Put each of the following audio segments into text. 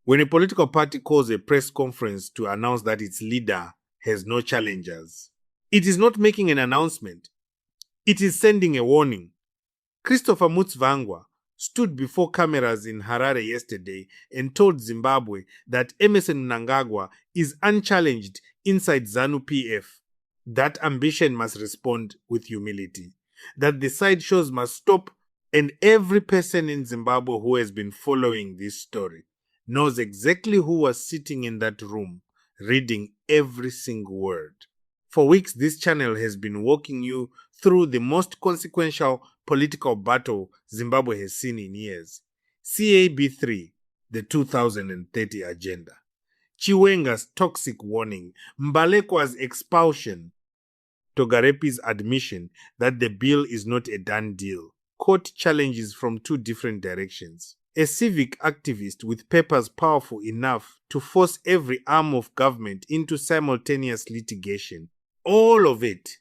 When a political party calls a press conference to announce that its leader has no challengers, it is not making an announcement. It is sending a warning. Christopher Mutsvangwa stood before cameras in Harare yesterday and told Zimbabwe that Emmerson Mnangagwa is unchallenged inside Zanu PF. That ambition must respond with humility. That the sideshows must stop, and every person in Zimbabwe who has been following this story knows exactly who was sitting in that room, reading every single word. For weeks, this channel has been walking you through the most consequential political battle Zimbabwe has seen in years. CAB3, the 2030 agenda. Chiwenga's toxic warning, Mbalekwa's expulsion, Togarepi's admission that the bill is not a done deal. Court challenges from two different directions. A civic activist with papers powerful enough to force every arm of government into simultaneous litigation. All of it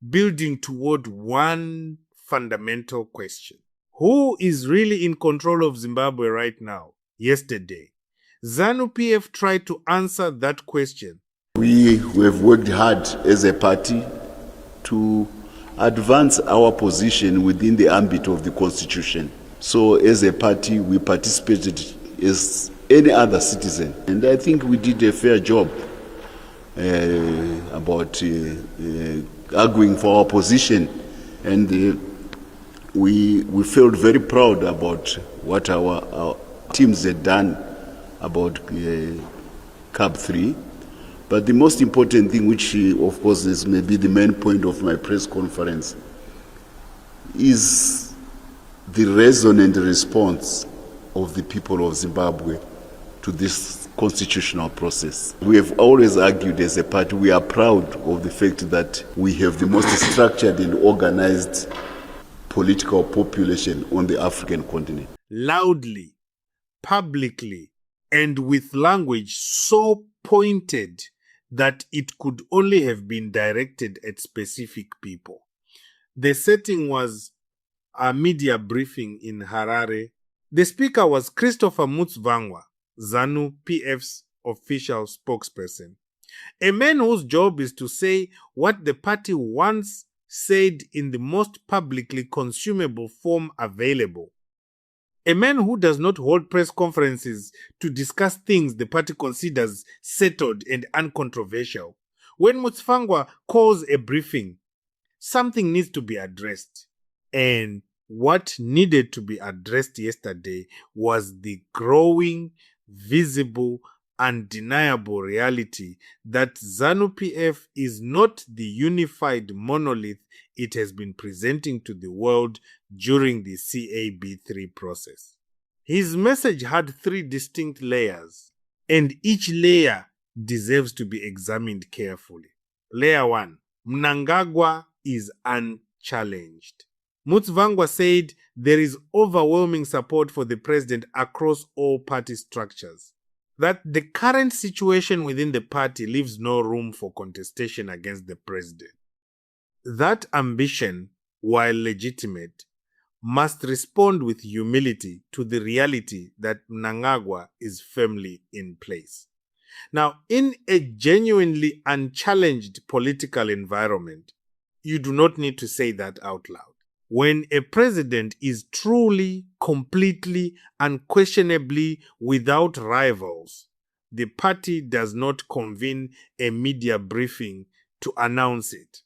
building toward one fundamental question. Who is really in control of Zimbabwe right now? Yesterday, Zanu PF tried to answer that question. We have worked hard as a party to advance our position within the ambit of the Constitution. So as a party, we participated as any other citizen. And I think we did a fair job about arguing for our position. And we felt very proud about what our teams had done about CAB 3. But the most important thing, which of course is maybe the main point of my press conference, is the resonant response of the people of Zimbabwe to this constitutional process. We have always argued as a party, we are proud of the fact that we have the most structured and organized political population on the African continent. Loudly, publicly, and with language so pointed that it could only have been directed at specific people. The setting was a media briefing in Harare. The speaker was Christopher Mutsvangwa, Zanu PF's official spokesperson. A man whose job is to say what the party once said in the most publicly consumable form available. A man who does not hold press conferences to discuss things the party considers settled and uncontroversial. When Mutsvangwa calls a briefing, something needs to be addressed. And what needed to be addressed yesterday was the growing, visible, undeniable reality that Zanu PF is not the unified monolith it has been presenting to the world during the CAB3 process. His message had three distinct layers, and each layer deserves to be examined carefully. Layer 1, Mnangagwa is unchallenged. Mutsvangwa said there is overwhelming support for the president across all party structures. That the current situation within the party leaves no room for contestation against the president. That ambition, while legitimate, must respond with humility to the reality that Mnangagwa is firmly in place. Now, in a genuinely unchallenged political environment, you do not need to say that out loud. When a president is truly, completely, unquestionably without rivals, the party does not convene a media briefing to announce it.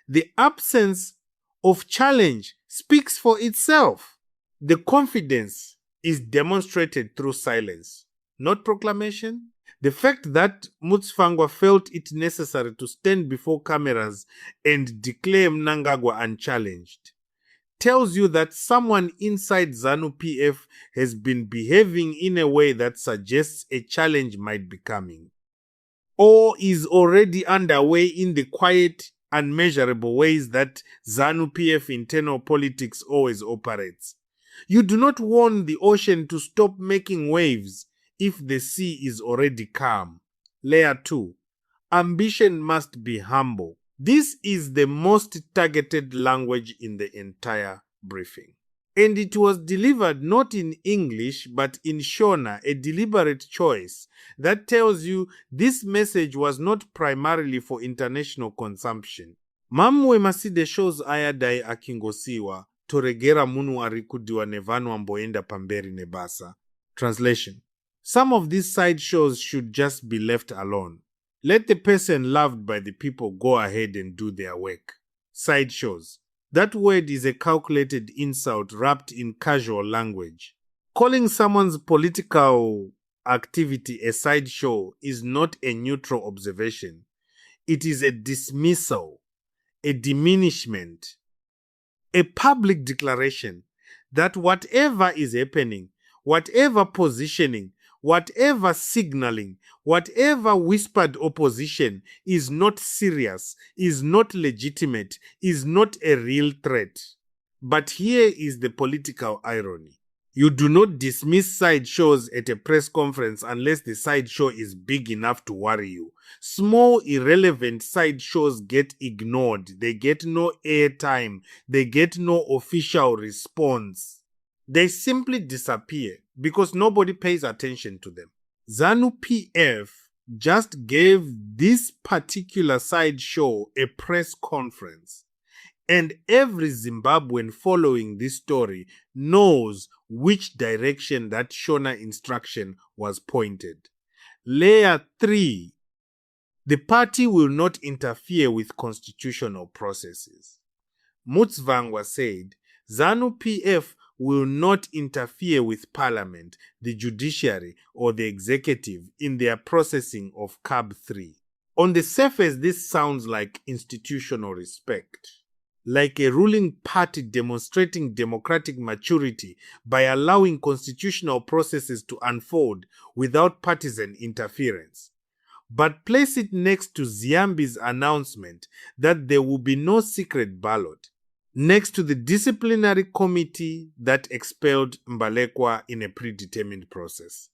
The absence of challenge speaks for itself. The confidence is demonstrated through silence, not proclamation. The fact that Mutsvangwa felt it necessary to stand before cameras and declare Mnangagwa unchallenged tells you that someone inside Zanu PF has been behaving in a way that suggests a challenge might be coming, or is already underway in the quiet, unmeasurable ways that Zanu PF internal politics always operates. You do not want the ocean to stop making waves if the sea is already calm. Layer 2. Ambition must be humble. This is the most targeted language in the entire briefing. And it was delivered not in English but in Shona, a deliberate choice that tells you this message was not primarily for international consumption. Mamwe maside shows ayadai akingosiwa toregera munu arikudiwa nevanu amboenda pamberi nebasa. Translation: some of these side shows should just be left alone. Let the person loved by the people go ahead and do their work. Side shows. That word is a calculated insult wrapped in casual language. Calling someone's political activity a sideshow is not a neutral observation. It is a dismissal, a diminishment, a public declaration that whatever is happening, whatever positioning, whatever signaling, whatever whispered opposition is not serious, is not legitimate, is not a real threat. But here is the political irony. You do not dismiss sideshows at a press conference unless the sideshow is big enough to worry you. Small, irrelevant sideshows get ignored. They get no airtime. They get no official response. They simply disappear because nobody pays attention to them. Zanu PF just gave this particular sideshow a press conference. And every Zimbabwean following this story knows which direction that Shona instruction was pointed. Layer 3. The party will not interfere with constitutional processes. Mutsvangwa said, Zanu PF will not interfere with parliament, the judiciary, or the executive in their processing of CAB 3. On the surface, this sounds like institutional respect, like a ruling party demonstrating democratic maturity by allowing constitutional processes to unfold without partisan interference. But place it next to Ziambi's announcement that there will be no secret ballot, next to the disciplinary committee that expelled Mbalekwa in a predetermined process,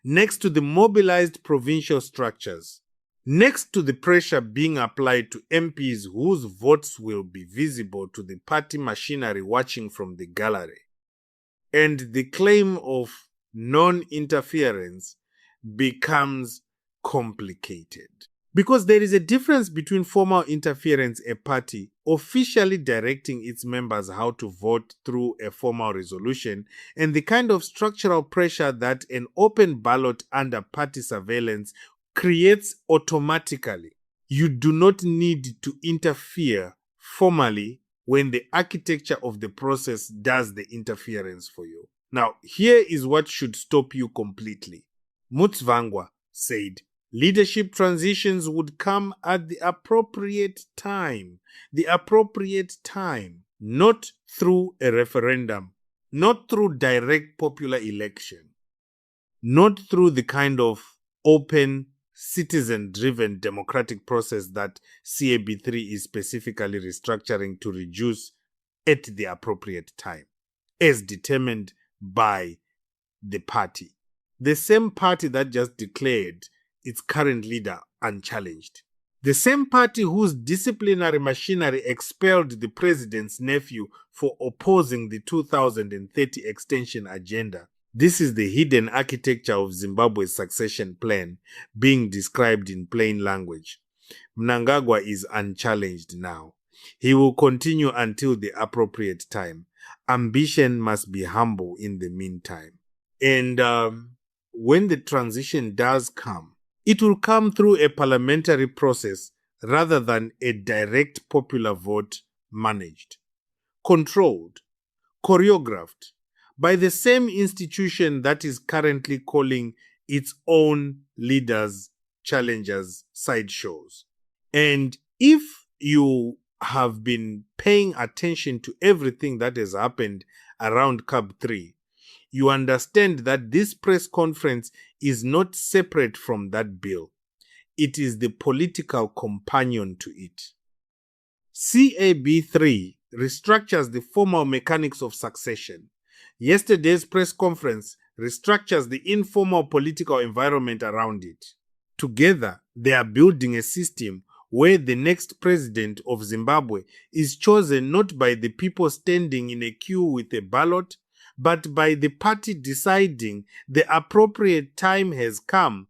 next to the mobilized provincial structures, next to the pressure being applied to MPs whose votes will be visible to the party machinery watching from the gallery, and the claim of non-interference becomes complicated. Because there is a difference between formal interference, a party officially directing its members how to vote through a formal resolution, and the kind of structural pressure that an open ballot under party surveillance creates automatically. You do not need to interfere formally when the architecture of the process does the interference for you. Now, here is what should stop you completely. Mutsvangwa said, leadership transitions would come at the appropriate time. The appropriate time, not through a referendum, not through direct popular election, not through the kind of open, citizen-driven democratic process that CAB3 is specifically restructuring to reduce at the appropriate time, as determined by the party. The same party that just declared its current leader unchallenged. The same party whose disciplinary machinery expelled the president's nephew for opposing the 2030 extension agenda. This is the hidden architecture of Zimbabwe's succession plan being described in plain language. Mnangagwa is unchallenged now. He will continue until the appropriate time. Ambition must be humble in the meantime. And when the transition does come, it will come through a parliamentary process rather than a direct popular vote managed, controlled, choreographed by the same institution that is currently calling its own leaders, challengers, sideshows. And if you have been paying attention to everything that has happened around CAB 3, you understand that this press conference is not separate from that bill. It is the political companion to it. CAB3 restructures the formal mechanics of succession. Yesterday's press conference restructures the informal political environment around it. Together, they are building a system where the next president of Zimbabwe is chosen not by the people standing in a queue with a ballot, but by the party deciding the appropriate time has come